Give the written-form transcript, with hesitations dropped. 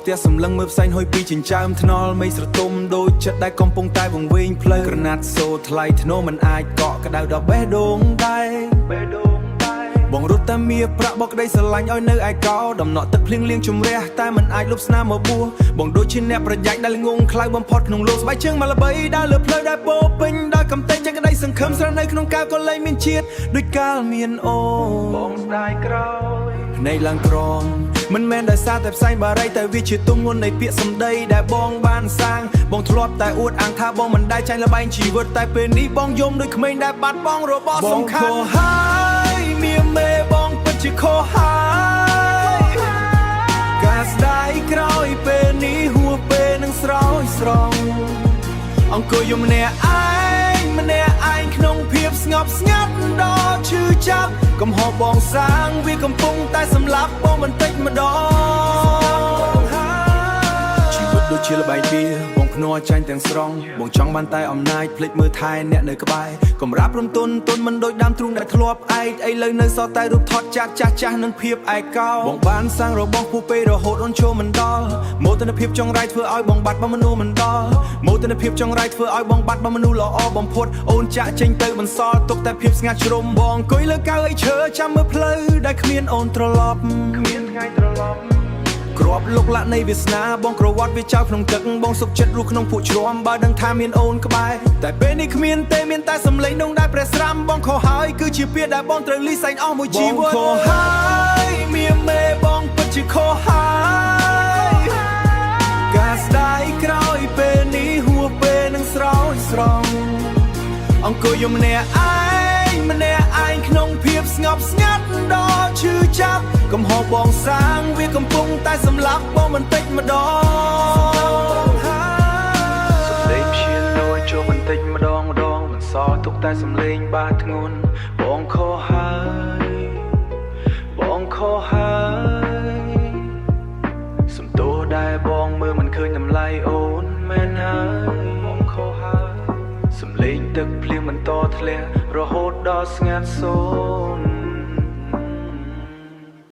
ផ្ទះសំឡឹងមើលផ្សែងហុយពីចិញ្ចើមថ្នល់មេឃស្រទុំដូចចិត្តដែលកំពុងតែវង្វេងផ្លូវក្រណាត់សូថ្លៃធ្នូមិនអាចកក់ក្ដៅដល់បេះដូងដែរបងរត់តែមាប្រាក់បកក្តីស្រឡាញ់ឲ្យនៅឯកោដំណក់ទឹកភ្លៀងលៀងជំរះតែមិនអាចលុបស្នាមមកបួសបងដូចជាអ្នកប្រយ័ត្នដែលងងខ្លៅបំផុតក្នុងលោកស្បែកជើងមកល្បីដើរលើផ្លូវដែលពោពេញដោយកំទេចក្តីសង្ឃឹមស្រស់នៅក្នុងកៅក៏លែងមានជាតិដូចកាលមានអូនបងស្ដាយក្រោយភ្នែកឡើងក្រមមិនមែនដោយសារតែផ្សែងបារីតែវាជាទម្ងន់នៃពាក្យសម្ដីដែលបងបានសាងបងធ្លាប់តែអួតអាងថាបងមិនដែលចាញ់ល្បែងជីវិតតែពេលនេះបងយំដូចក្មេងដែលបាត់បង់របស់សំខាន់បងខុសហើយមានមេបងពិតជាខុសហើយការស្ដាយក្រោយពេលនេះហួសពេលនឹងស្រោចស្រង់អង្គុយយំម្នាក់ឯងក្នុងភាពស្ងប់ស្ងាត់ដល់ឈឺចាប់កំហុសបងសាងវាកំពុងតែសម្លាប់បងបន្តិចម្ដងជីវិតដូចជាល្បែងបៀបងភ្នាល់ចាញ់ទាំងស្រុងបងចង់បានតែអំណាចភ្លេចមើលថែអ្នកនៅក្បែរកំរាប់រំទុនមិនដូចដើមទ្រូងដែលធ្លាប់ឯកឥឡូវនៅសល់តែរូបថតចាស់នឹងភាពឯកោបងបានសាងរបស់ពូពេរហូតអូនចូលមិនដល់មោទនភាពចង់រៃធ្វើឲ្យបងបាត់បង់មនុស្សមិនដល់មោទនភាពចង់រៃធ្វើឲ្យបងបាត់បង់មនុស្សល្អបំផុតអូនចាក់ចេញទៅបន្សល់ទុកតែភាពស្ងាត់ជ្រុំបងអង្គុយលើកៅអីឈើចាំមើលផ្លូវដែលគ្មានអូនត្រឡប់គ្មានថ្ងៃត្រឡប់គ្រាប់លុកលាក់នៃវាសនាបងក្រវត្តវាចោលក្នុងទឹកបងសុខចិត្តរស់ក្នុងភក់ជ្រាំបើដឹងថាមានអូនក្បែរតែពេលនេះគ្មានទេមានតែសំឡេងដងដែលព្រះស្រាំបងខុសហើយគឺជាពាក្យដែលបងត្រូវលីសែងអស់មួយជីវិតបងខុសហើយមានមេបងពិតជាខុសហើយការស្ដាយក្រោយពេលនេះហួសពេលនឹងស្រោចស្រង់អង្គុយយំម្នាក់ឯងក្នុងភាពស្ងប់ស្ងាត់ដល់ឈឺចាប់កំហុសបងសាងវាកំពុងតែសម្លាប់បងបន្តិចម្ដងសំឡេងព្យានោចូលបន្តិចម្ដងមិនសល់ទុកតែសំឡេងបាធ្ងន់បងខុសហើយសំទោសដែលបងមើលមិនឃើញតម្លៃអូនមែនហើយបងខុសហើយសំឡេងទឹកភ្លៀងបន្តធ្លាក់រហូតដល់ស្ងាត់សូន្យ